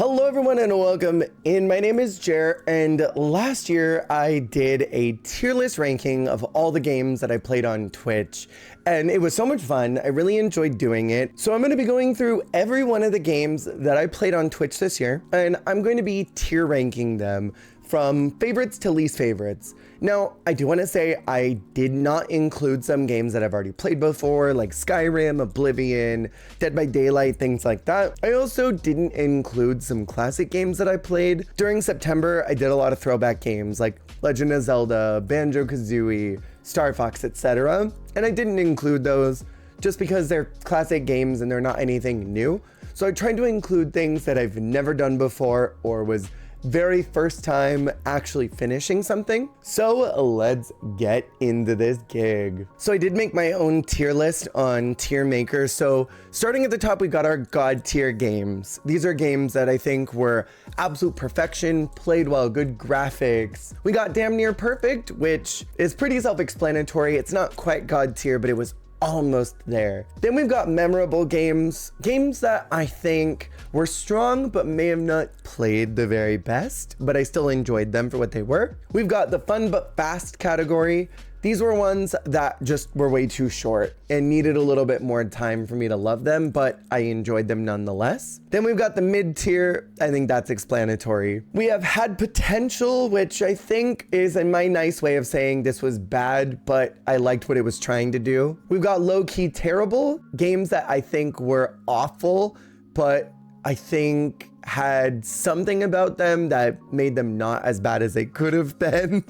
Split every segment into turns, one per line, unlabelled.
Hello everyone and welcome in. My name is Jer, and last year I did a tier list ranking of all the games that I played on Twitch, and it was so much fun. I really enjoyed doing it. So I'm going to be going through every one of the games that I played on Twitch this year, and I'm going to be tier ranking them from favorites to least favorites. Now, I do want to say I did not include some games that I've already played before, like Skyrim, Oblivion, Dead by Daylight, things like that. I also didn't include some classic games that I played. During September, I did a lot of throwback games like Legend of Zelda, Banjo-Kazooie, Star Fox, etc. And I didn't include those just because they're classic games and they're not anything new. So I tried to include things that I've never done before or was very first time actually finishing something. So let's get into this gig. So I did make my own tier list on Tier Maker. So starting at the top, we got our God tier games. These are games that I think were absolute perfection, played well, good graphics. We got damn near perfect, which is pretty self-explanatory. It's not quite God tier, but it was almost there. Then we've got memorable games that I think were strong but may have not played the very best, but I still enjoyed them for what they were. We've got the fun but fast category. These were ones that just were way too short and needed a little bit more time for me to love them, but I enjoyed them nonetheless. Then we've got the mid tier. I think that's explanatory. We have had potential, which I think is in my nice way of saying this was bad, but I liked what it was trying to do. We've got low key terrible, games that I think were awful, but I think had something about them that made them not as bad as they could have been.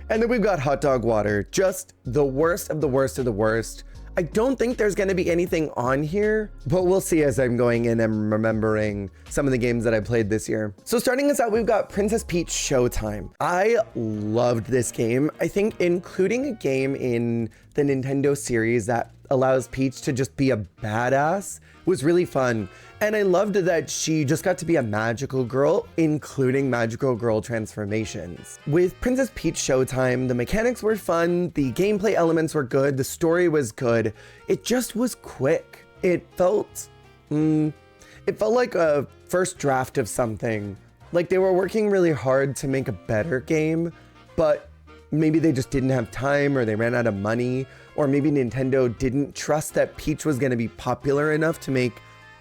And then we've got hot dog water, just the worst of the worst of the worst. I don't think there's going to be anything on here, but we'll see as I'm going in and remembering some of the games that I played this year. So starting us out, we've got Princess Peach Showtime. I loved this game. I think including a game in the Nintendo series that allows Peach to just be a badass was really fun. And I loved that she just got to be a magical girl, including magical girl transformations. With Princess Peach Showtime, the mechanics were fun, the gameplay elements were good, the story was good. It just was quick. It felt like a first draft of something. Like they were working really hard to make a better game, but maybe they just didn't have time, or they ran out of money, or maybe Nintendo didn't trust that Peach was gonna be popular enough to make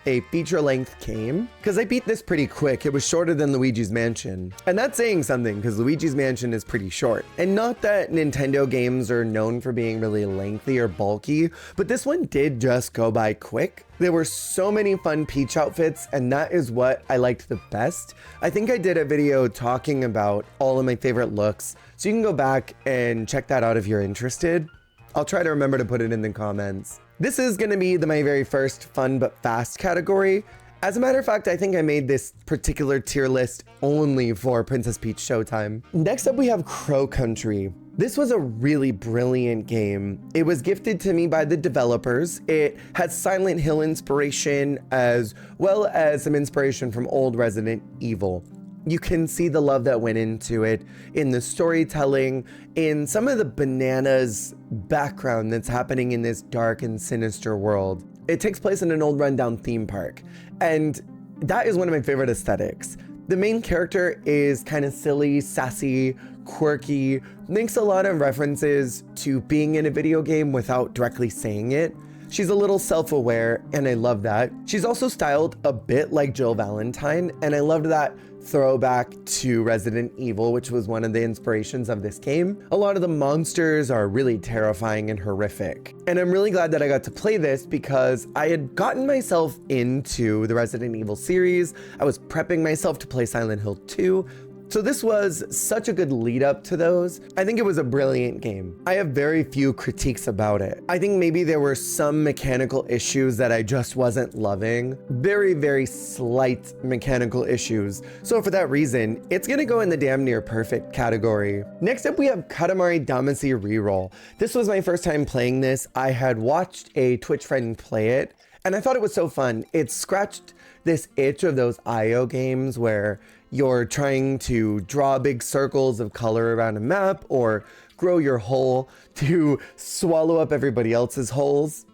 a feature-length game. Because I beat this pretty quick. It was shorter than Luigi's Mansion. And that's saying something, because Luigi's Mansion is pretty short. And not that Nintendo games are known for being really lengthy or bulky, but this one did just go by quick. There were so many fun Peach outfits, and that is what I liked the best. I think I did a video talking about all of my favorite looks, so you can go back and check that out if you're interested. I'll try to remember to put it in the comments. This is going to be my very first fun but fast category. As a matter of fact, I think I made this particular tier list only for Princess Peach Showtime. Next up, we have Crow Country. This was a really brilliant game. It was gifted to me by the developers. It had Silent Hill inspiration as well as some inspiration from old Resident Evil. You can see the love that went into it in the storytelling, in some of the bananas background that's happening in this dark and sinister world. It takes place in an old rundown theme park, and that is one of my favorite aesthetics. The main character is kind of silly, sassy, quirky, makes a lot of references to being in a video game without directly saying it. She's a little self-aware, and I love that. She's also styled a bit like Jill Valentine, and I loved that throwback to Resident Evil, which was one of the inspirations of this game. A lot of the monsters are really terrifying and horrific. And I'm really glad that I got to play this because I had gotten myself into the Resident Evil series. I was prepping myself to play Silent Hill 2. So this was such a good lead up to those. I think it was a brilliant game. I have very few critiques about it. I think maybe there were some mechanical issues that I just wasn't loving. Very, very slight mechanical issues. So for that reason, it's gonna go in the damn near perfect category. Next up, we have Katamari Damacy Reroll. This was my first time playing this. I had watched a Twitch friend play it, and I thought it was so fun. It scratched this itch of those IO games where you're trying to draw big circles of color around a map or grow your hole to swallow up everybody else's holes.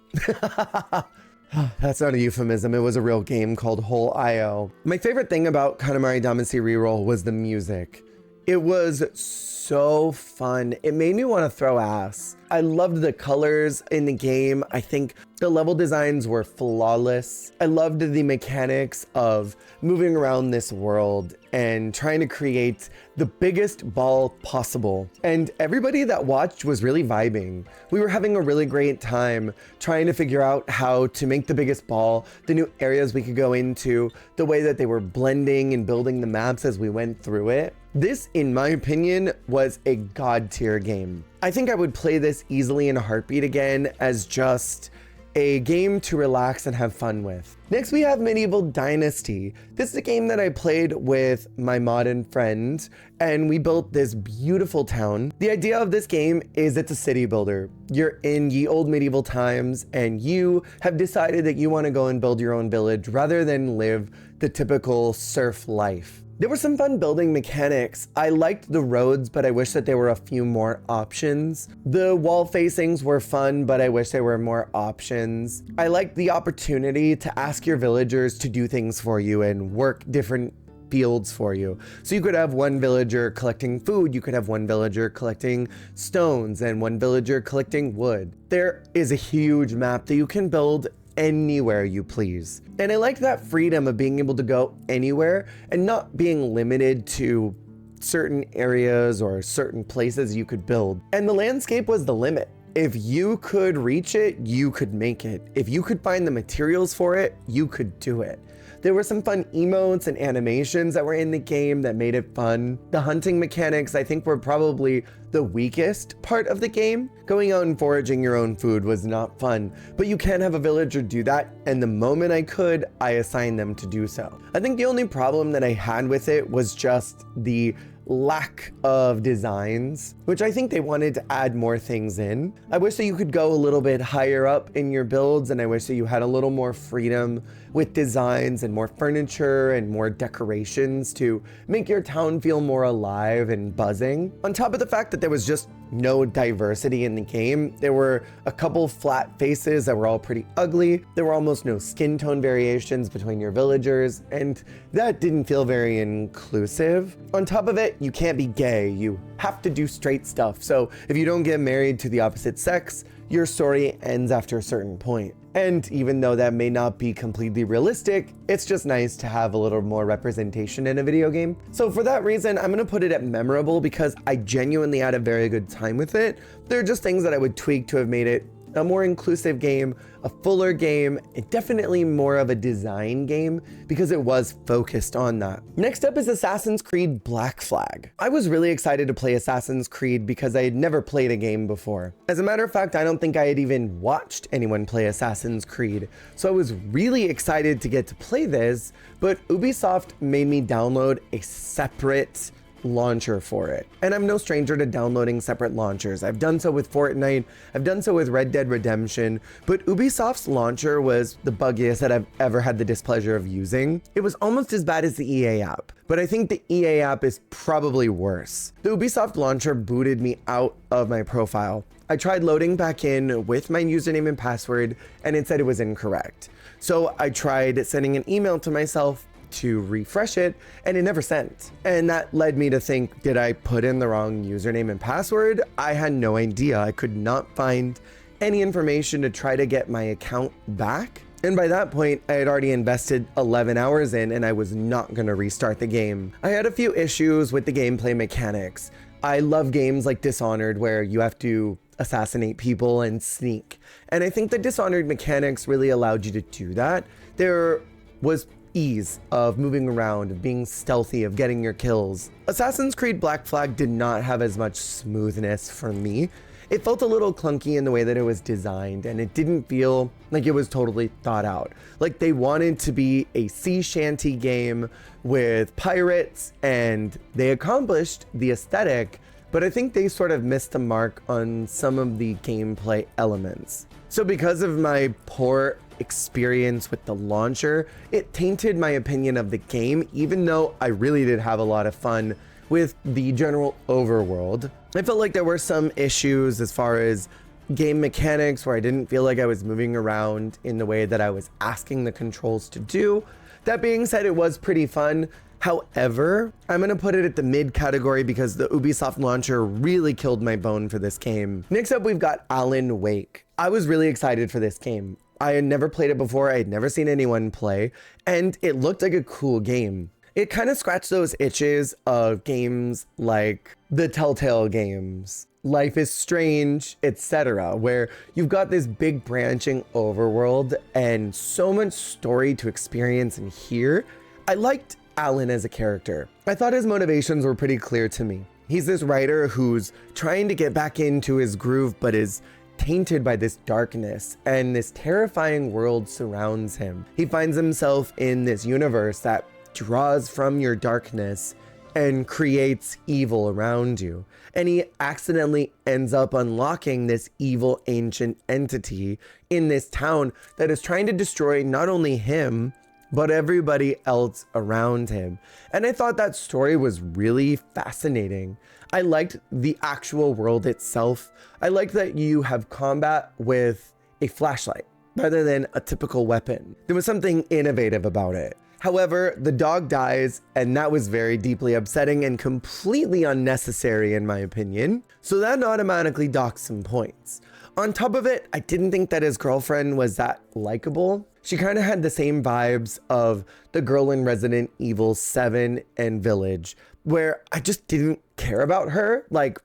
That's not a euphemism. It was a real game called Whole IO. My favorite thing about Katamari Damacy Reroll was the music. It was so fun. It made me want to throw ass. I loved the colors in the game. I think the level designs were flawless. I loved the mechanics of moving around this world and trying to create the biggest ball possible. And everybody that watched was really vibing. We were having a really great time trying to figure out how to make the biggest ball, the new areas we could go into, the way that they were blending and building the maps as we went through it. This, in my opinion, was a god tier game. I think I would play this easily in a heartbeat again as just a game to relax and have fun with. Next, we have Medieval Dynasty. This is a game that I played with my modern friend, and we built this beautiful town. The idea of this game is it's a city builder. You're in ye old medieval times, and you have decided that you want to go and build your own village rather than live the typical serf life. There were some fun building mechanics. I liked the roads, but I wish that there were a few more options. The wall facings were fun, but I wish there were more options. I liked the opportunity to ask your villagers to do things for you and work different fields for you. So you could have one villager collecting food, you could have one villager collecting stones, and one villager collecting wood. There is a huge map that you can build anywhere you please. And I like that freedom of being able to go anywhere and not being limited to certain areas or certain places you could build. And the landscape was the limit. If you could reach it, you could make it. If you could find the materials for it, you could do it. There were some fun emotes and animations that were in the game that made it fun. The hunting mechanics, I think, were probably the weakest part of the game. Going out and foraging your own food was not fun, but you can have a villager do that, and the moment I could, I assigned them to do so. I think the only problem that I had with it was just the lack of designs, which I think they wanted to add more things in. I wish that you could go a little bit higher up in your builds, and I wish that you had a little more freedom with designs and more furniture and more decorations to make your town feel more alive and buzzing. On top of the fact that there was just no diversity in the game. There were a couple flat faces that were all pretty ugly. There were almost no skin tone variations between your villagers, and that didn't feel very inclusive. On top of it, you can't be gay. You have to do straight stuff. So if you don't get married to the opposite sex, your story ends after a certain point. And even though that may not be completely realistic, it's just nice to have a little more representation in a video game. So for that reason, I'm gonna put it at memorable because I genuinely had a very good time with it. There are just things that I would tweak to have made it a more inclusive game, a fuller game, and definitely more of a design game because it was focused on that. Next up is Assassin's Creed Black Flag. I was really excited to play Assassin's Creed because I had never played a game before. As a matter of fact, I don't think I had even watched anyone play Assassin's Creed, so I was really excited to get to play this, but Ubisoft made me download a separate launcher for it. And I'm no stranger to downloading separate launchers. I've done so with Fortnite, I've done so with Red Dead Redemption, but Ubisoft's launcher was the buggiest that I've ever had the displeasure of using. It was almost as bad as the EA app, but I think the EA app is probably worse. The Ubisoft launcher booted me out of my profile. I tried loading back in with my username and password, and it said it was incorrect. So I tried sending an email to myself to refresh it, and it never sent. And that led me to think, did I put in the wrong username and password? I had no idea. I could not find any information to try to get my account back. And by that point, I had already invested 11 hours in, and I was not going to restart the game. I had a few issues with the gameplay mechanics. I love games like Dishonored where you have to assassinate people and sneak. And I think the Dishonored mechanics really allowed you to do that. There was ease of moving around, of being stealthy, of getting your kills. Assassin's Creed Black Flag did not have as much smoothness for me. It felt a little clunky in the way that it was designed, and it didn't feel like it was totally thought out. Like they wanted to be a sea shanty game with pirates, and they accomplished the aesthetic, but I think they sort of missed the mark on some of the gameplay elements. So because of my poor experience with the launcher, it tainted my opinion of the game, even though I really did have a lot of fun with the general overworld. I felt like there were some issues as far as game mechanics where I didn't feel like I was moving around in the way that I was asking the controls to do. That being said, it was pretty fun. However, I'm gonna put it at the mid category because the Ubisoft launcher really killed my bone for this game. Next up, we've got Alan Wake. I was really excited for this game. I had never played it before, I had never seen anyone play, and it looked like a cool game. It kind of scratched those itches of games like the Telltale games, Life is Strange, etc., where you've got this big branching overworld and so much story to experience and hear. I liked Alan as a character. I thought his motivations were pretty clear to me. He's this writer who's trying to get back into his groove, but is tainted by this darkness, and this terrifying world surrounds him. He finds himself in this universe that draws from your darkness and creates evil around you. And he accidentally ends up unlocking this evil ancient entity in this town that is trying to destroy not only him, but everybody else around him. And I thought that story was really fascinating. I liked the actual world itself. I liked that you have combat with a flashlight rather than a typical weapon. There was something innovative about it. However, the dog dies, and that was very deeply upsetting and completely unnecessary in my opinion. So that automatically docked some points. On top of it, I didn't think that his girlfriend was that likable. She kind of had the same vibes of the girl in Resident Evil 7 and Village, where I just didn't care about her. Like,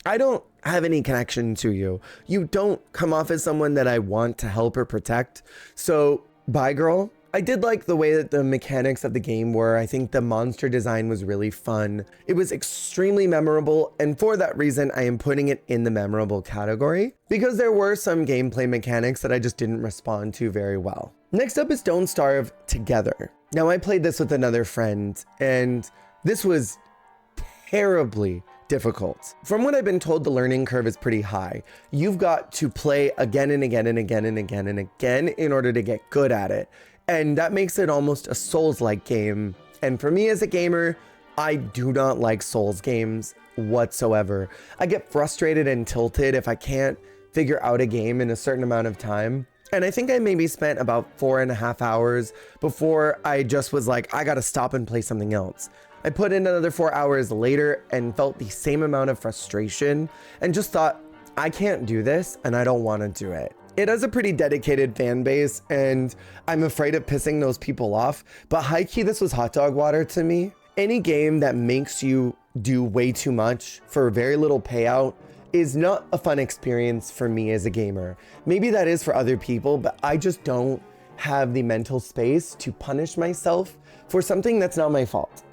I don't have any connection to you. You don't come off as someone that I want to help or protect. So, bye girl. I did like the way that the mechanics of the game were. I think the monster design was really fun. It was extremely memorable, and for that reason, I am putting it in the memorable category because there were some gameplay mechanics that I just didn't respond to very well. Next up is Don't Starve Together. Now, I played this with another friend, and this was terribly difficult. From what I've been told, the learning curve is pretty high. You've got to play again and again and again and again and again in order to get good at it. And that makes it almost a Souls-like game. And for me as a gamer, I do not like Souls games whatsoever. I get frustrated and tilted if I can't figure out a game in a certain amount of time. And I think I maybe spent about 4.5 hours before I just was like, I gotta stop and play something else. I put in another 4 hours later and felt the same amount of frustration and just thought, I can't do this and I don't want to do it. It has a pretty dedicated fan base, and I'm afraid of pissing those people off, but high-key, this was hot dog water to me. Any game that makes you do way too much for very little payout is not a fun experience for me as a gamer. Maybe that is for other people, but I just don't have the mental space to punish myself for something that's not my fault.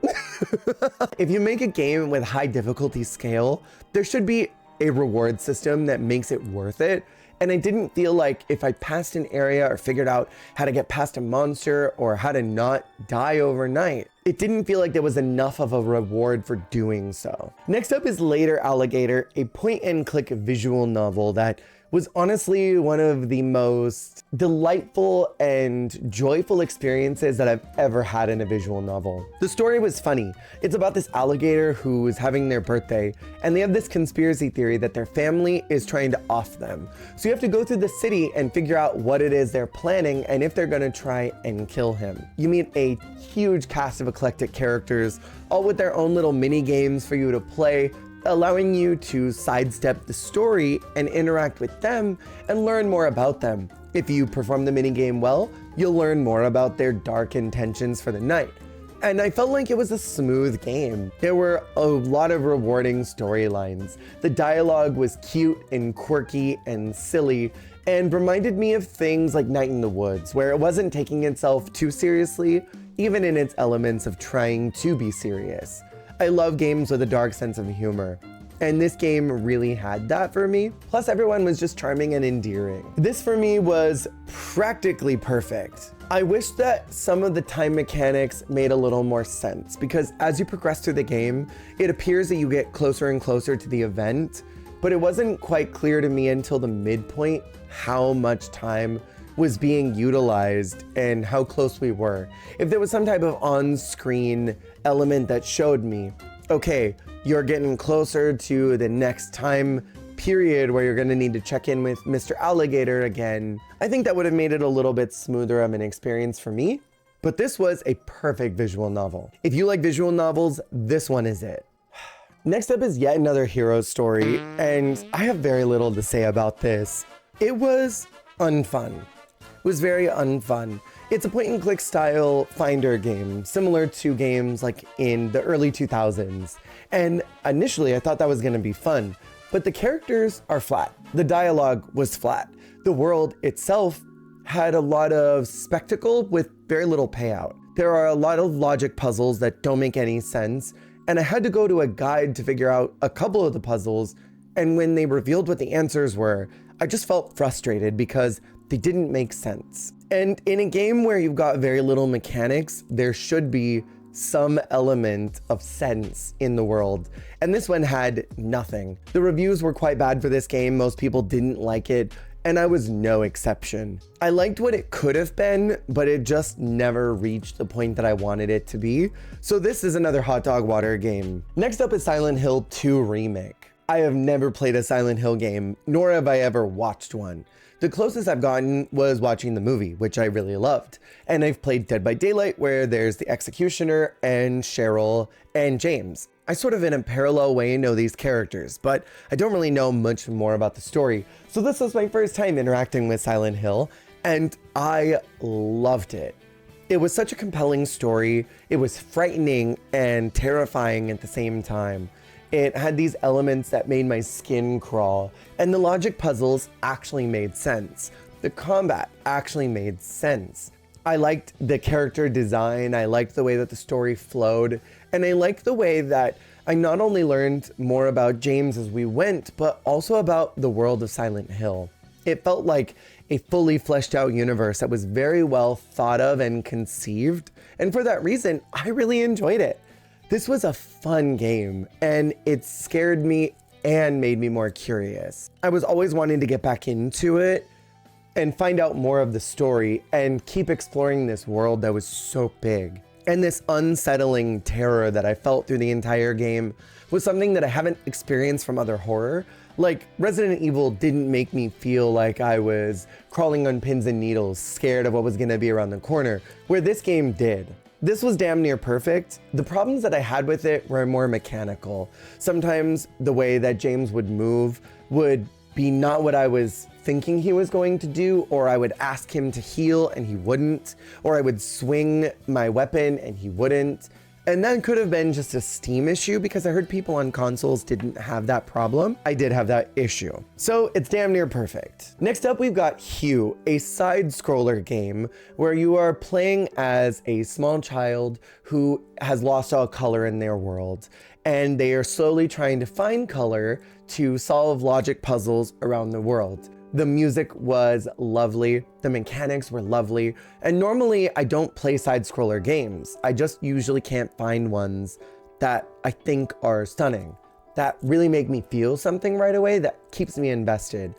If you make a game with high difficulty scale, there should be a reward system that makes it worth it. And I didn't feel like if I passed an area or figured out how to get past a monster or how to not die overnight, it didn't feel like there was enough of a reward for doing so. Next up is Later Alligator, a point-and-click visual novel that was honestly one of the most delightful and joyful experiences that I've ever had in a visual novel. The story was funny. It's about this alligator who is having their birthday, and they have this conspiracy theory that their family is trying to off them. So you have to go through the city and figure out what it is they're planning and if they're gonna try and kill him. You meet a huge cast of eclectic characters, all with their own little mini games for you to play, allowing you to sidestep the story and interact with them and learn more about them. If you perform the minigame well, you'll learn more about their dark intentions for the night. And I felt like it was a smooth game. There were a lot of rewarding storylines. The dialogue was cute and quirky and silly and reminded me of things like Night in the Woods, where it wasn't taking itself too seriously, even in its elements of trying to be serious. I love games with a dark sense of humor, and this game really had that for me. Plus, everyone was just charming and endearing. This for me was practically perfect. I wish that some of the time mechanics made a little more sense, because as you progress through the game, it appears that you get closer and closer to the event, but it wasn't quite clear to me until the midpoint how much time was being utilized and how close we were. If there was some type of on-screen element that showed me, okay, you're getting closer to the next time period where you're gonna need to check in with Mr. Alligator again. I think that would have made it a little bit smoother of an experience for me, but this was a perfect visual novel. If you like visual novels, this one is it. Next up is yet another hero story, and I have very little to say about this. It was unfun. It was very unfun. It's a point and click style finder game, similar to games like in the early 2000s. And initially I thought that was gonna be fun, but the characters are flat. The dialogue was flat. The world itself had a lot of spectacle with very little payout. There are a lot of logic puzzles that don't make any sense, and I had to go to a guide to figure out a couple of the puzzles, and when they revealed what the answers were, I just felt frustrated because they didn't make sense. And in a game where you've got very little mechanics, there should be some element of sense in the world, and this one had nothing. The reviews were quite bad for this game. Most people didn't like it, and I was no exception. I liked what it could have been, but it just never reached the point that I wanted it to be. So this is another hot dog water game. Next up is Silent Hill 2 Remake. I have never played a Silent Hill game, nor have I ever watched one. The closest I've gotten was watching the movie, which I really loved. And I've played Dead by Daylight, where there's the Executioner and Cheryl and James. I sort of in a parallel way know these characters, but I don't really know much more about the story. So this was my first time interacting with Silent Hill, and I loved it. It was such a compelling story. It was frightening and terrifying at the same time. It had these elements that made my skin crawl, and the logic puzzles actually made sense. The combat actually made sense. I liked the character design, I liked the way that the story flowed, and I liked the way that I not only learned more about James as we went, but also about the world of Silent Hill. It felt like a fully fleshed out universe that was very well thought of and conceived, and for that reason, I really enjoyed it. This was a fun game, and it scared me and made me more curious. I was always wanting to get back into it and find out more of the story and keep exploring this world that was so big. And this unsettling terror that I felt through the entire game was something that I haven't experienced from other horror. Like, Resident Evil didn't make me feel like I was crawling on pins and needles, scared of what was gonna be around the corner, where this game did. This was damn near perfect. The problems that I had with it were more mechanical. Sometimes the way that James would move would be not what I was thinking he was going to do, or I would ask him to heal and he wouldn't, or I would swing my weapon and he wouldn't. And that could have been just a Steam issue because I heard people on consoles didn't have that problem. I did have that issue. So it's damn near perfect. Next up, we've got Hue, a side-scroller game where you are playing as a small child who has lost all color in their world. And they are slowly trying to find color to solve logic puzzles around the world. The music was lovely, the mechanics were lovely, and normally I don't play side-scroller games. I just usually can't find ones that I think are stunning, that really make me feel something right away, that keeps me invested.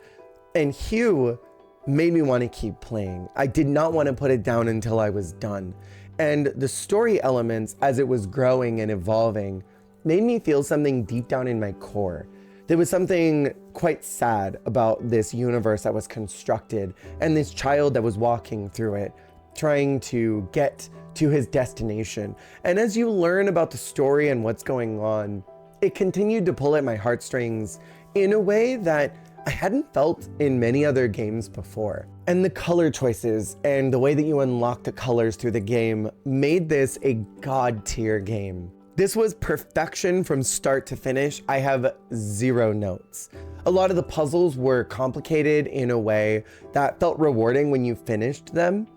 And Hue made me want to keep playing. I did not want to put it down until I was done. And the story elements, as it was growing and evolving, made me feel something deep down in my core. There was something quite sad about this universe that was constructed and this child that was walking through it, trying to get to his destination. And as you learn about the story and what's going on, it continued to pull at my heartstrings in a way that I hadn't felt in many other games before. And the color choices and the way that you unlock the colors through the game made this a god-tier game. This was perfection from start to finish. I have 0 notes. A lot of the puzzles were complicated in a way that felt rewarding when you finished them.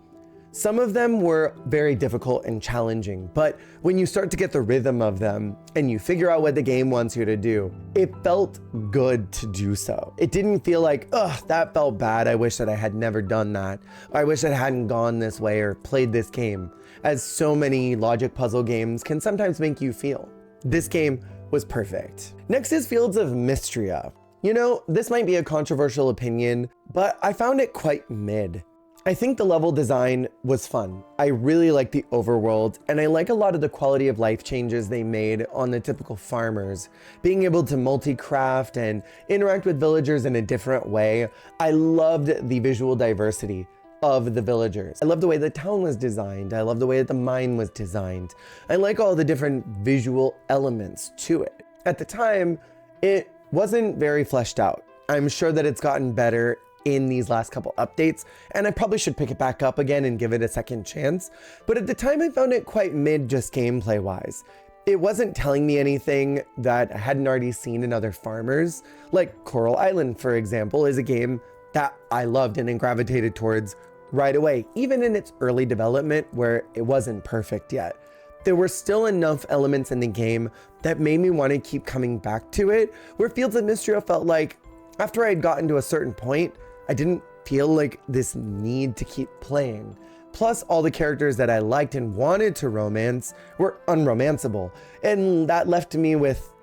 Some of them were very difficult and challenging, but when you start to get the rhythm of them and you figure out what the game wants you to do, it felt good to do so. It didn't feel like, ugh, that felt bad. I wish that I had never done that. Or I wish I hadn't gone this way or played this game, as so many logic puzzle games can sometimes make you feel. This game was perfect. Next is Fields of Mystria. You know, this might be a controversial opinion, but I found it quite mid. I think the level design was fun. I really like the overworld, and I like a lot of the quality of life changes they made on the typical farmers. Being able to multi-craft and interact with villagers in a different way. I loved the visual diversity of the villagers. I love the way the town was designed. I love the way that the mine was designed. I like all the different visual elements to it. At the time, it wasn't very fleshed out. I'm sure that it's gotten better in these last couple updates, and I probably should pick it back up again and give it a second chance. But at the time, I found it quite mid just gameplay wise. It wasn't telling me anything that I hadn't already seen in other farmers. Like Coral Island, for example, is a game that I loved and gravitated towards right away, even in its early development where it wasn't perfect yet. There were still enough elements in the game that made me want to keep coming back to it, where Fields of Mystria felt like after I had gotten to a certain point, I didn't feel like this need to keep playing. Plus, all the characters that I liked and wanted to romance were unromanceable, and that left me with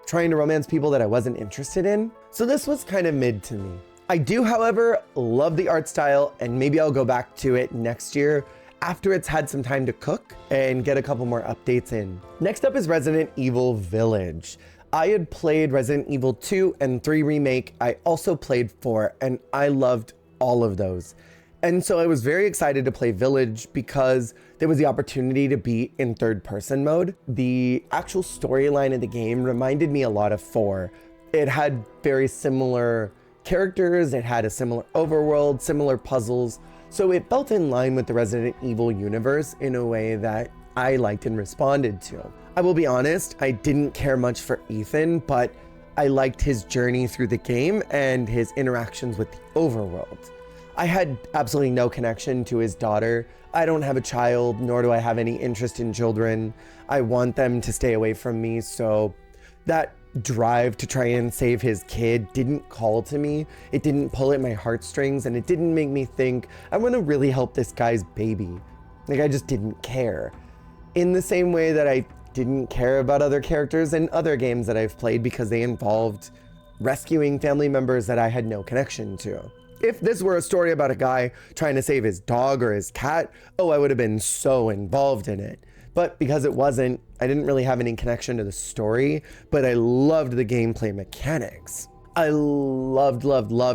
trying to romance people that I wasn't interested in. So this was kind of mid to me. I do, however, love the art style, and maybe I'll go back to it next year after it's had some time to cook and get a couple more updates in. Next up is Resident Evil Village. I had played Resident Evil 2 and 3 Remake. I also played 4, and I loved all of those. And so I was very excited to play Village because there was the opportunity to be in third-person mode. The actual storyline of the game reminded me a lot of 4. It had very similar characters, it had a similar overworld, similar puzzles, so it felt in line with the Resident Evil universe in a way that I liked and responded to. I will be honest, I didn't care much for Ethan, but I liked his journey through the game and his interactions with the overworld. I had absolutely no connection to his daughter. I don't have a child, nor do I have any interest in children. I want them to stay away from me, so that drive to try and save his kid didn't call to me. It didn't pull at my heartstrings, and it didn't make me think, I want to really help this guy's baby. Like, I just didn't care. In the same way that I didn't care about other characters in other games that I've played because they involved rescuing family members that I had no connection to. If this were a story about a guy trying to save his dog or his cat, oh, I would have been so involved in it. But because it wasn't, I didn't really have any connection to the story, but I loved the gameplay mechanics. I loved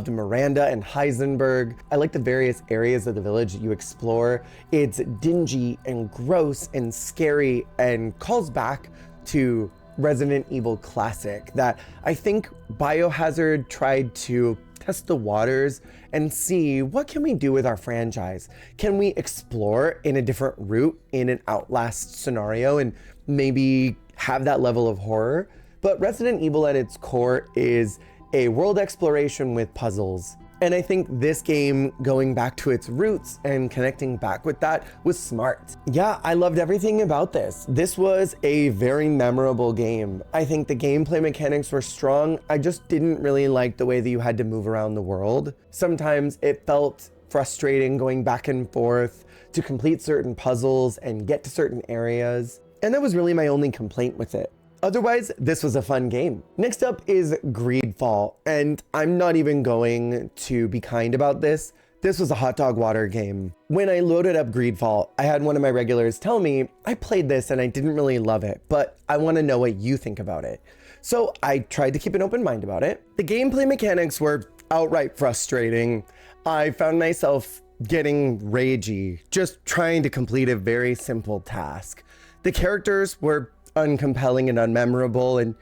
Miranda and Heisenberg. I like the various areas of the village that you explore. It's dingy and gross and scary and calls back to Resident Evil Classic that I think Biohazard tried to test the waters and see what can we do with our franchise. Can we explore in a different route in an Outlast scenario and maybe have that level of horror? But Resident Evil at its core is a world exploration with puzzles. And I think this game, going back to its roots and connecting back with that, was smart. Yeah, I loved everything about this. This was a very memorable game. I think the gameplay mechanics were strong. I just didn't really like the way that you had to move around the world. Sometimes it felt frustrating going back and forth to complete certain puzzles and get to certain areas. And that was really my only complaint with it. Otherwise, this was a fun game. Next up is Greedfall, and I'm not even going to be kind about this. This was a hot dog water game. When I loaded up Greedfall, I had one of my regulars tell me, I played this and I didn't really love it, but I want to know what you think about it. So I tried to keep an open mind about it. The gameplay mechanics were outright frustrating. I found myself getting ragey, just trying to complete a very simple task. The characters were uncompelling and unmemorable and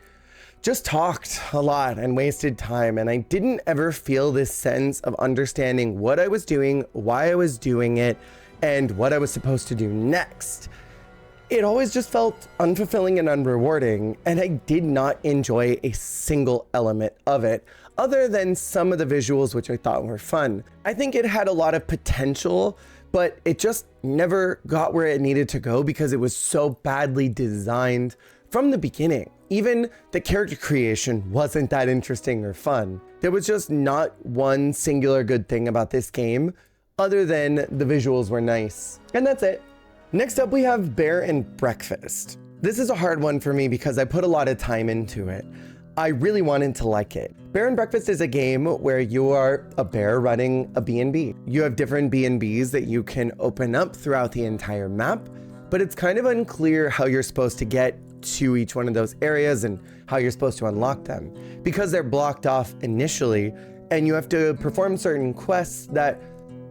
just talked a lot and wasted time, and I didn't ever feel this sense of understanding what I was doing, why I was doing it, and what I was supposed to do next. It always just felt unfulfilling and unrewarding, and I did not enjoy a single element of it other than some of the visuals, which I thought were fun. I think it had a lot of potential, but it just never got where it needed to go because it was so badly designed from the beginning. Even the character creation wasn't that interesting or fun. There was just not one singular good thing about this game other than the visuals were nice. And that's it. Next up, we have Bear and Breakfast. This is a hard one for me because I put a lot of time into it. I really wanted to like it. Bear and Breakfast is a game where you are a bear running a B&B. You have different B&Bs that you can open up throughout the entire map, but it's kind of unclear how you're supposed to get to each one of those areas and how you're supposed to unlock them, because they're blocked off initially and you have to perform certain quests that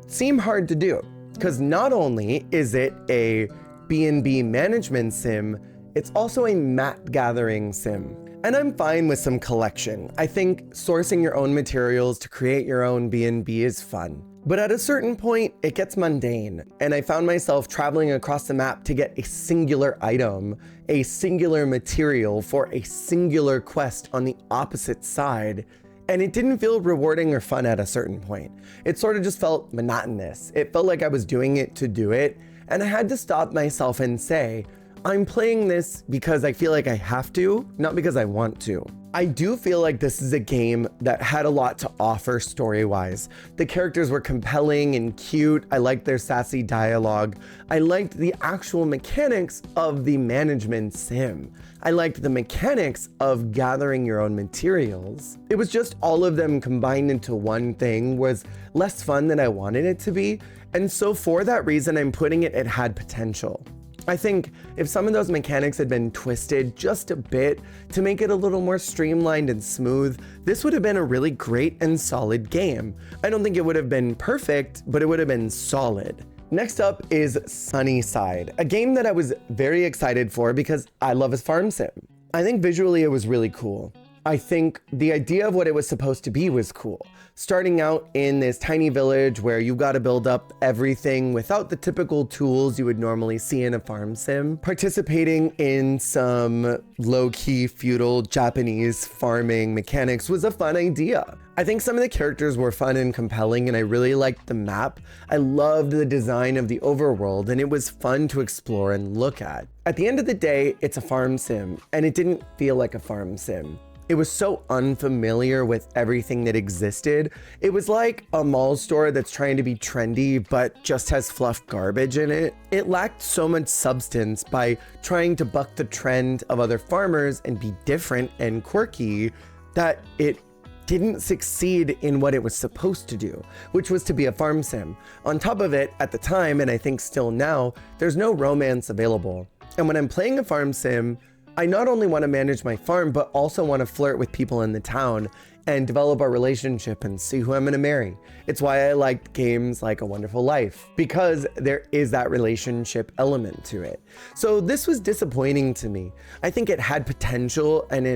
seem hard to do. Because not only is it a B&B management sim, it's also a mat gathering sim. And I'm fine with some collection. I think sourcing your own materials to create your own B&B is fun. But at a certain point, it gets mundane, and I found myself traveling across the map to get a singular item, a singular material for a singular quest on the opposite side, and it didn't feel rewarding or fun at a certain point. It sort of just felt monotonous. It felt like I was doing it to do it, and I had to stop myself and say, I'm playing this because I feel like I have to, not because I want to. I do feel like this is a game that had a lot to offer story-wise. The characters were compelling and cute. I liked their sassy dialogue. I liked the actual mechanics of the management sim. I liked the mechanics of gathering your own materials. It was just all of them combined into one thing was less fun than I wanted it to be. And so for that reason, I'm putting it had potential. I think if some of those mechanics had been twisted just a bit to make it a little more streamlined and smooth, this would have been a really great and solid game. I don't think it would have been perfect, but it would have been solid. Next up is Sunnyside, a game that I was very excited for because I love a farm sim. I think visually it was really cool. I think the idea of what it was supposed to be was cool. Starting out in this tiny village where you got to build up everything without the typical tools you would normally see in a farm sim. Participating in some low-key feudal Japanese farming mechanics was a fun idea. I think some of the characters were fun and compelling, and I really liked the map. I loved the design of the overworld, and it was fun to explore and look at. At the end of the day, it's a farm sim, and it didn't feel like a farm sim. It was so unfamiliar with everything that existed. It was like a mall store that's trying to be trendy, but just has fluff garbage in it. It lacked so much substance by trying to buck the trend of other farmers and be different and quirky that it didn't succeed in what it was supposed to do, which was to be a farm sim. On top of it, at the time, and I think still now, there's no romance available. And when I'm playing a farm sim, I not only want to manage my farm, but also want to flirt with people in the town and develop a relationship and see who I'm going to marry. It's why I liked games like A Wonderful Life, because there is that relationship element to it. So this was disappointing to me. I think it had potential and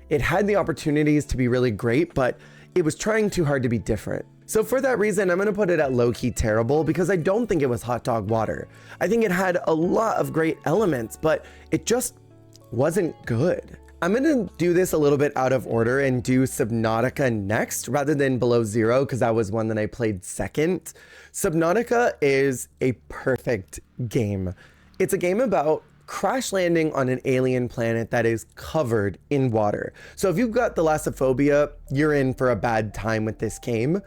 it had the opportunities to be really great, but it was trying too hard to be different. So for that reason, I'm going to put it at low-key terrible because I don't think it was hot dog water. I think it had a lot of great elements, but it just wasn't good. I'm gonna do this a little bit out of order and do Subnautica next rather than Below Zero because that was one that I played second. Subnautica is a perfect game. It's a game about crash landing on an alien planet that is covered in water. So if you've got thalassophobia, you're in for a bad time with this game.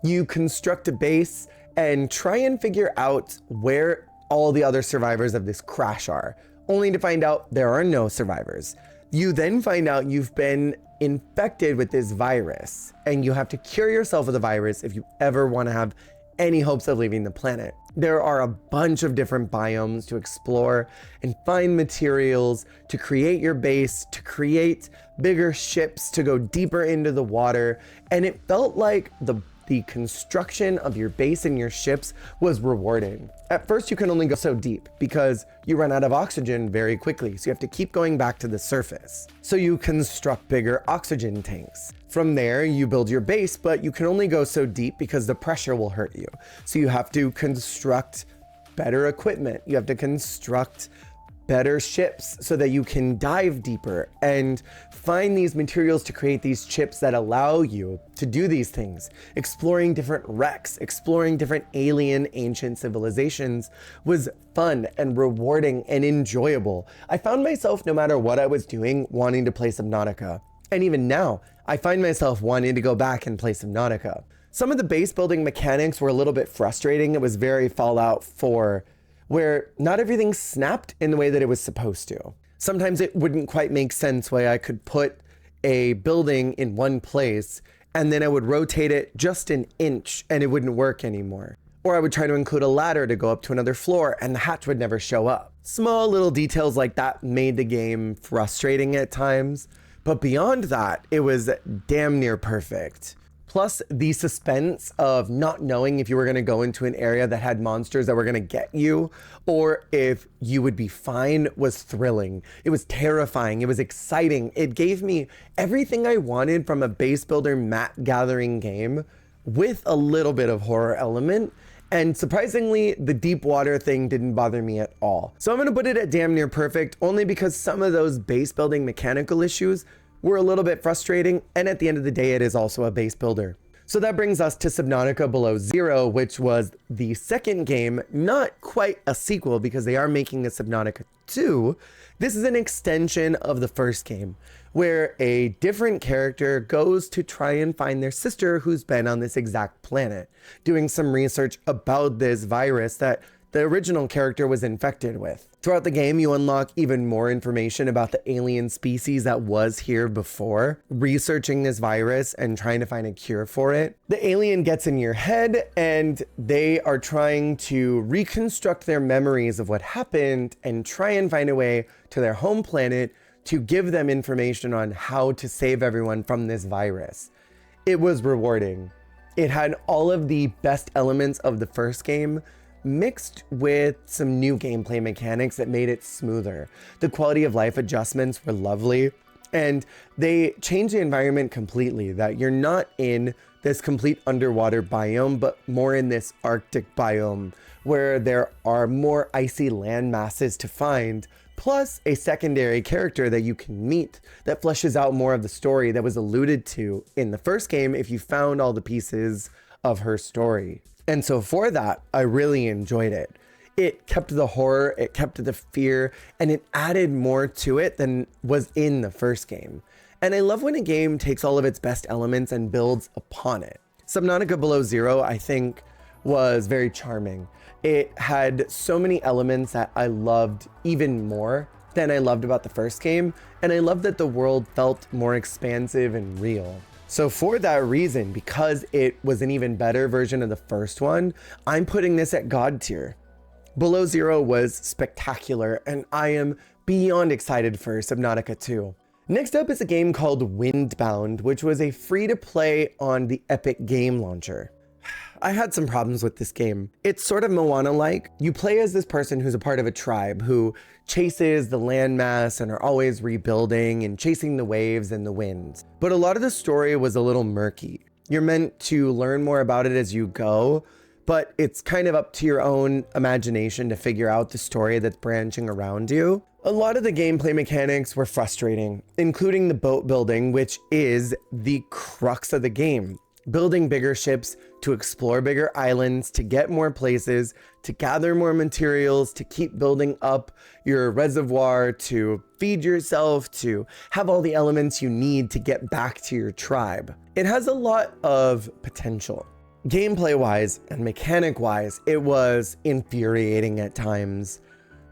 You construct a base and try and figure out where all the other survivors of this crash are, only to find out there are no survivors. You then find out you've been infected with this virus, and you have to cure yourself of the virus if you ever want to have any hopes of leaving the planet. There are a bunch of different biomes to explore and find materials to create your base, to create bigger ships, to go deeper into the water, and it felt like the construction of your base and your ships was rewarding. At first, you can only go so deep because you run out of oxygen very quickly, so you have to keep going back to the surface. So you construct bigger oxygen tanks. From there, you build your base, but you can only go so deep because the pressure will hurt you. So you have to construct better equipment. You have to construct better ships so that you can dive deeper and find these materials to create these chips that allow you to do these things. Exploring different wrecks, exploring different alien ancient civilizations was fun and rewarding and enjoyable. I found myself, no matter what I was doing, wanting to play Subnautica. And even now, I find myself wanting to go back and play Subnautica. Some of the base building mechanics were a little bit frustrating. It was very Fallout 4, where not everything snapped in the way that it was supposed to. Sometimes it wouldn't quite make sense why I could put a building in one place and then I would rotate it just an inch and it wouldn't work anymore. Or I would try to include a ladder to go up to another floor and the hatch would never show up. Small little details like that made the game frustrating at times, but beyond that, it was damn near perfect. Plus, the suspense of not knowing if you were going to go into an area that had monsters that were going to get you, or if you would be fine, was thrilling. It was terrifying. It was exciting. It gave me everything I wanted from a base builder map gathering game with a little bit of horror element. And surprisingly, the deep water thing didn't bother me at all. So I'm going to put it at damn near perfect, only because some of those base building mechanical issues were a little bit frustrating, and at the end of the day, it is also a base builder. So that brings us to Subnautica Below Zero, which was the second game, not quite a sequel because they are making a Subnautica 2. This is an extension of the first game, where a different character goes to try and find their sister who's been on this exact planet, doing some research about this virus that the original character was infected with. Throughout the game, you unlock even more information about the alien species that was here before, researching this virus and trying to find a cure for it. The alien gets in your head and they are trying to reconstruct their memories of what happened and try and find a way to their home planet to give them information on how to save everyone from this virus. It was rewarding. It had all of the best elements of the first game, mixed with some new gameplay mechanics that made it smoother. The quality of life adjustments were lovely, and they changed the environment completely, that you're not in this complete underwater biome, but more in this Arctic biome where there are more icy land masses to find, plus a secondary character that you can meet that fleshes out more of the story that was alluded to in the first game if you found all the pieces of her story. And so for that, I really enjoyed it. It kept the horror, it kept the fear, and it added more to it than was in the first game. And I love when a game takes all of its best elements and builds upon it. Subnautica Below Zero, I think, was very charming. It had so many elements that I loved even more than I loved about the first game, and I loved that the world felt more expansive and real. So for that reason, because it was an even better version of the first one, I'm putting this at God tier. Below Zero was spectacular, and I am beyond excited for Subnautica 2. Next up is a game called Windbound, which was a free-to-play on the Epic Game Launcher. I had some problems with this game. It's sort of Moana-like. You play as this person who's a part of a tribe who chases the landmass and are always rebuilding and chasing the waves and the winds. But a lot of the story was a little murky. You're meant to learn more about it as you go, but it's kind of up to your own imagination to figure out the story that's branching around you. A lot of the gameplay mechanics were frustrating, including the boat building, which is the crux of the game. Building bigger ships to explore bigger islands, to get more places, to gather more materials, to keep building up your reservoir, to feed yourself, to have all the elements you need to get back to your tribe. It has a lot of potential. Gameplay-wise and mechanic-wise, it was infuriating at times.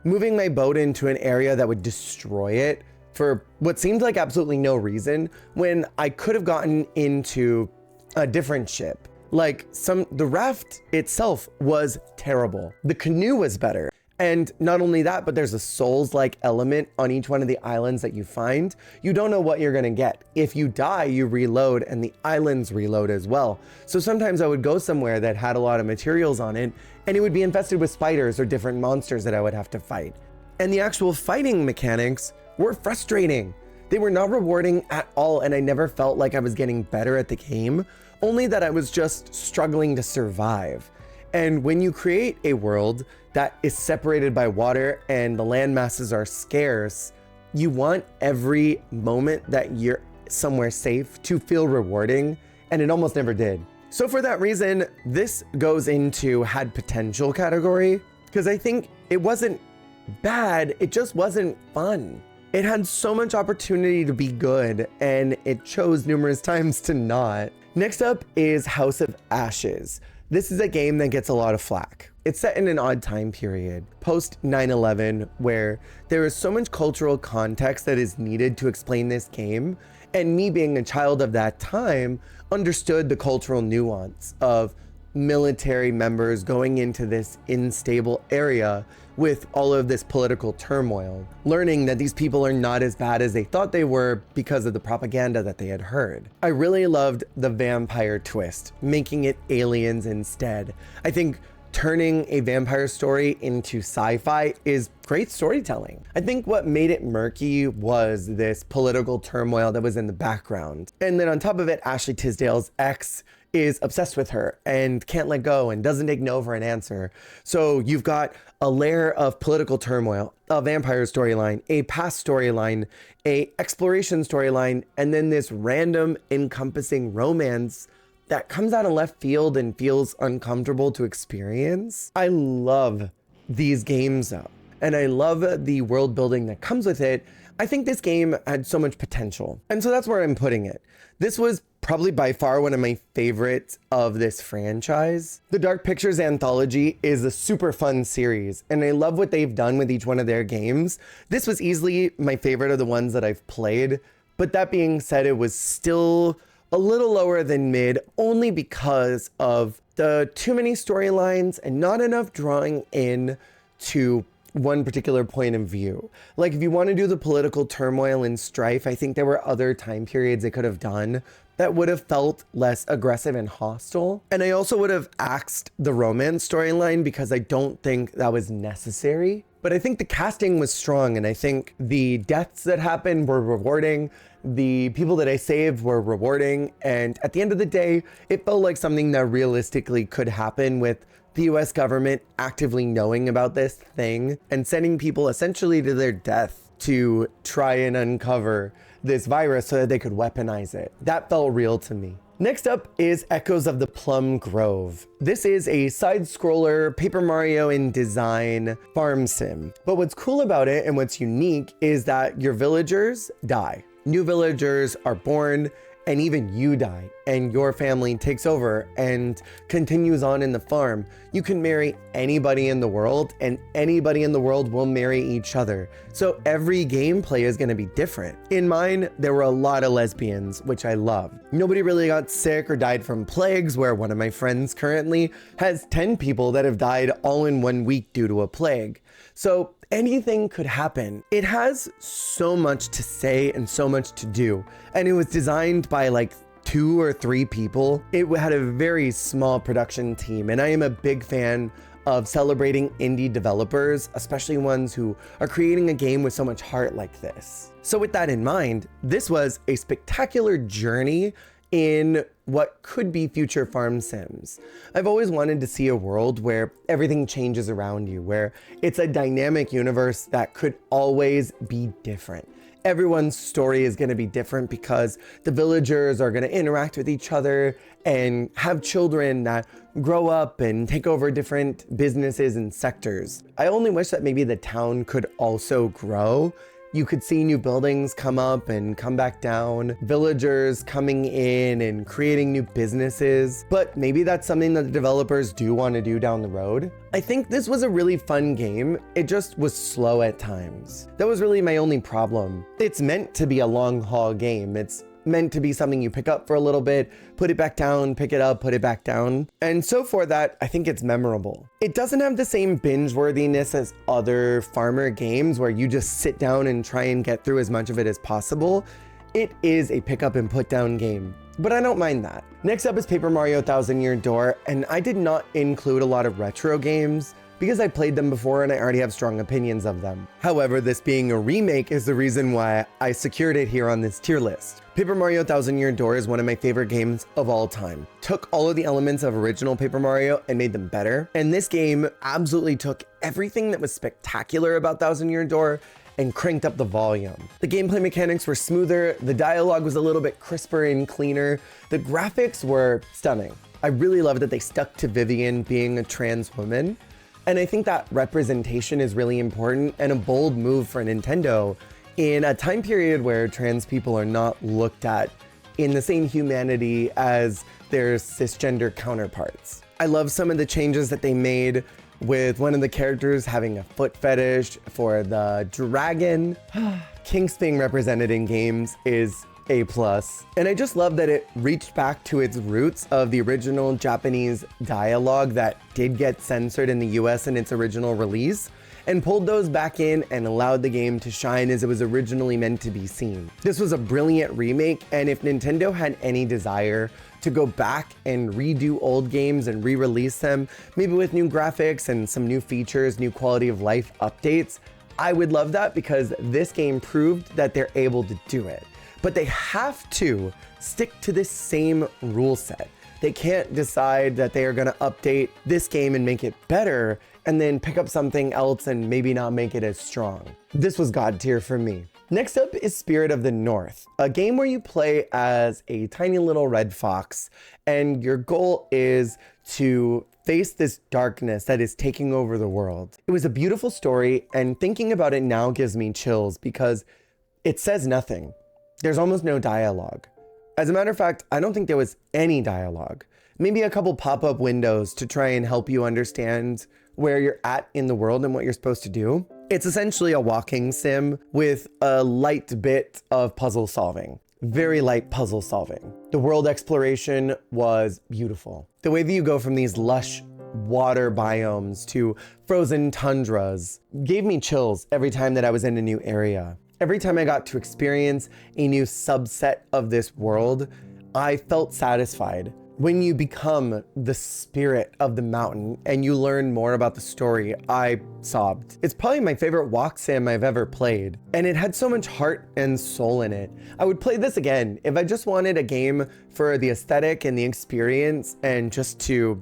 Moving my boat into an area that would destroy it for what seemed like absolutely no reason, when I could have gotten into a different ship. Like the raft itself was terrible. The canoe was better. And not only that, but there's a Souls-like element on each one of the islands that you find. You don't know what you're gonna get. If you die, you reload, and the islands reload as well. So sometimes I would go somewhere that had a lot of materials on it, and it would be infested with spiders or different monsters that I would have to fight. And the actual fighting mechanics were frustrating. They were not rewarding at all, and I never felt like I was getting better at the game, only that I was just struggling to survive. And when you create a world that is separated by water and the land masses are scarce, you want every moment that you're somewhere safe to feel rewarding, and it almost never did. So for that reason, this goes into had potential category, because I think it wasn't bad, it just wasn't fun. It had so much opportunity to be good, and it chose numerous times to not. Next up is House of Ashes. This is a game that gets a lot of flack. It's set in an odd time period, post 9/11, where there is so much cultural context that is needed to explain this game, and me being a child of that time understood the cultural nuance of military members going into this unstable area with all of this political turmoil, learning that these people are not as bad as they thought they were because of the propaganda that they had heard. I really loved the vampire twist, making it aliens instead. I think turning a vampire story into sci-fi is great storytelling. I think what made it murky was this political turmoil that was in the background. And then on top of it, Ashley Tisdale's ex is obsessed with her and can't let go and doesn't take no for an answer. So you've got a layer of political turmoil, a vampire storyline, a past storyline, a exploration storyline, and then this random encompassing romance that comes out of left field and feels uncomfortable to experience. I love these games though, and I love the world building that comes with it. I think this game had so much potential, and so that's where I'm putting it. This was probably by far one of my favorites of this franchise. The Dark Pictures anthology is a super fun series, and I love what they've done with each one of their games. This was easily my favorite of the ones that I've played, but that being said, it was still a little lower than mid, only because of the too many storylines and not enough drawing in to one particular point of view. Like, if you want to do the political turmoil and strife, I think there were other time periods they could have done that would have felt less aggressive and hostile. And I also would have axed the romance storyline because I don't think that was necessary. But I think the casting was strong, and I think the deaths that happened were rewarding. The people that I saved were rewarding. And at the end of the day, it felt like something that realistically could happen with the US government actively knowing about this thing and sending people essentially to their death to try and uncover this virus so that they could weaponize it. That felt real to me. Next up is Echoes of the Plum Grove. This is a side-scroller Paper Mario in design farm sim. But what's cool about it and what's unique is that your villagers die. New villagers are born, and even you die, and your family takes over and continues on in the farm. You can marry anybody in the world, and anybody in the world will marry each other. So every gameplay is gonna be different. In mine, there were a lot of lesbians, which I love. Nobody really got sick or died from plagues, where one of my friends currently has 10 people that have died all in 1 week due to a plague. So anything could happen. It has so much to say and so much to do. And it was designed by like 2 or 3 people. It had a very small production team, and I am a big fan of celebrating indie developers, especially ones who are creating a game with so much heart like this. So with that in mind, this was a spectacular journey in what could be future farm sims. I've always wanted to see a world where everything changes around you, where it's a dynamic universe that could always be different. Everyone's story is going to be different because the villagers are going to interact with each other and have children that grow up and take over different businesses and sectors. I only wish that maybe the town could also grow. You could see new buildings come up and come back down, villagers coming in and creating new businesses, but maybe that's something that the developers do want to do down the road. I think this was a really fun game. It just was slow at times. That was really my only problem. It's meant to be a long haul game. It's meant to be something you pick up for a little bit, put it back down, pick it up, put it back down. And so for that, I think it's memorable. It doesn't have the same binge worthiness as other farmer games where you just sit down and try and get through as much of it as possible. It is a pick up and put down game, but I don't mind that. Next up is Paper Mario Thousand Year Door, and I did not include a lot of retro games because I played them before and I already have strong opinions of them. However, this being a remake is the reason why I secured it here on this tier list. Paper Mario Thousand Year Door is one of my favorite games of all time. Took all of the elements of original Paper Mario and made them better. And this game absolutely took everything that was spectacular about Thousand Year Door and cranked up the volume. The gameplay mechanics were smoother, the dialogue was a little bit crisper and cleaner, the graphics were stunning. I really love that they stuck to Vivian being a trans woman. And I think that representation is really important and a bold move for Nintendo in a time period where trans people are not looked at in the same humanity as their cisgender counterparts. I love some of the changes that they made with one of the characters having a foot fetish for the dragon. Kinks being represented in games is A+. And I just love that it reached back to its roots of the original Japanese dialogue that did get censored in the US in its original release, and pulled those back in and allowed the game to shine as it was originally meant to be seen. This was a brilliant remake, and if Nintendo had any desire to go back and redo old games and re-release them, maybe with new graphics and some new features, new quality of life updates, I would love that, because this game proved that they're able to do it. But they have to stick to this same rule set. They can't decide that they are going to update this game and make it better and then pick up something else and maybe not make it as strong. This was God tier for me. Next up is Spirit of the North, a game where you play as a tiny little red fox, and your goal is to face this darkness that is taking over the world. It was a beautiful story, and thinking about it now gives me chills because it says nothing. There's almost no dialogue. As a matter of fact, I don't think there was any dialogue. Maybe a couple pop-up windows to try and help you understand where you're at in the world and what you're supposed to do. It's essentially a walking sim with a light bit of puzzle solving. Very light puzzle solving. The world exploration was beautiful. The way that you go from these lush water biomes to frozen tundras gave me chills every time that I was in a new area. Every time I got to experience a new subset of this world, I felt satisfied. When you become the spirit of the mountain and you learn more about the story, I sobbed. It's probably my favorite walk sim I've ever played, and it had so much heart and soul in it. I would play this again if I just wanted a game for the aesthetic and the experience, and just to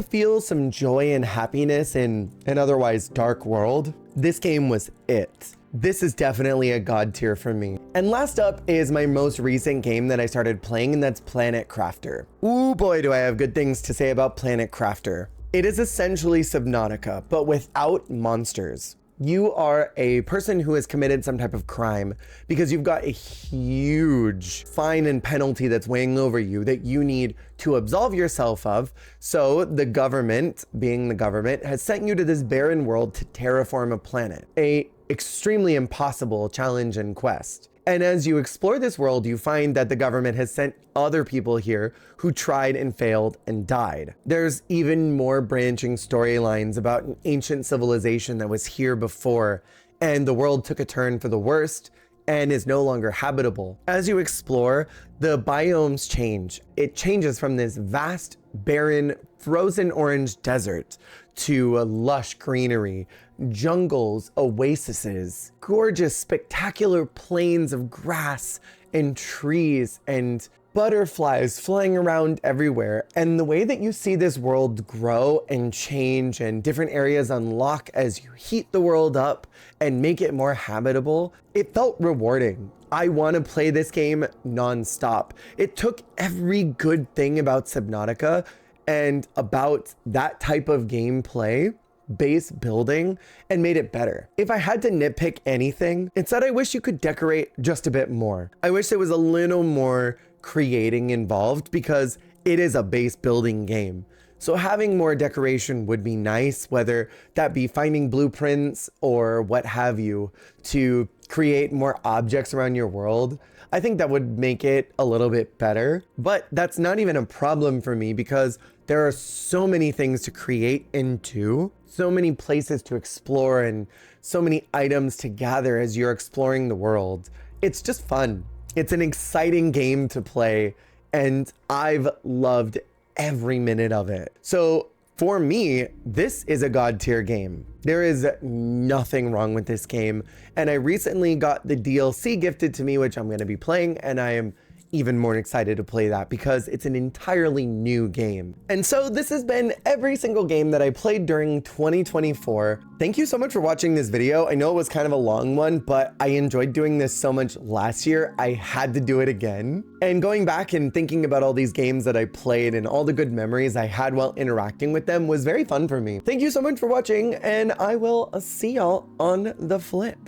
feel some joy and happiness in an otherwise dark world. This game was it. This is definitely a God tier for me. And last up is my most recent game that I started playing, and that's Planet Crafter. Ooh boy, do I have good things to say about Planet Crafter. It is essentially Subnautica, but without monsters. You are a person who has committed some type of crime because you've got a huge fine and penalty that's weighing over you that you need to absolve yourself of. So the government, being the government, has sent you to this barren world to terraform a planet. A extremely impossible challenge and quest. And as you explore this world, you find that the government has sent other people here who tried and failed and died. There's even more branching storylines about an ancient civilization that was here before, and the world took a turn for the worst and is no longer habitable. As you explore, the biomes change. It changes from this vast, barren, frozen orange desert to a lush greenery, jungles, oases, gorgeous, spectacular plains of grass and trees and butterflies flying around everywhere. And the way that you see this world grow and change and different areas unlock as you heat the world up and make it more habitable, it felt rewarding. I want to play this game nonstop. It took every good thing about Subnautica and about that type of gameplay, base building, and made it better. If I had to nitpick anything, it's that I wish you could decorate just a bit more. I wish there was a little more creating involved because it is a base building game. So having more decoration would be nice, whether that be finding blueprints or what have you to create more objects around your world. I think that would make it a little bit better, but that's not even a problem for me because there are so many things to create into, so many places to explore, and so many items to gather as you're exploring the world. It's just fun. It's an exciting game to play, and I've loved every minute of it. So for me, this is a God tier game. There is nothing wrong with this game, and I recently got the DLC gifted to me, which I'm going to be playing, and I am even more excited to play that because it's an entirely new game. And so this has been every single game that I played during 2024. Thank you so much for watching this video. I know it was kind of a long one, but I enjoyed doing this so much last year, I had to do it again. And going back and thinking about all these games that I played and all the good memories I had while interacting with them was very fun for me. Thank you so much for watching, and I will see y'all on the flip.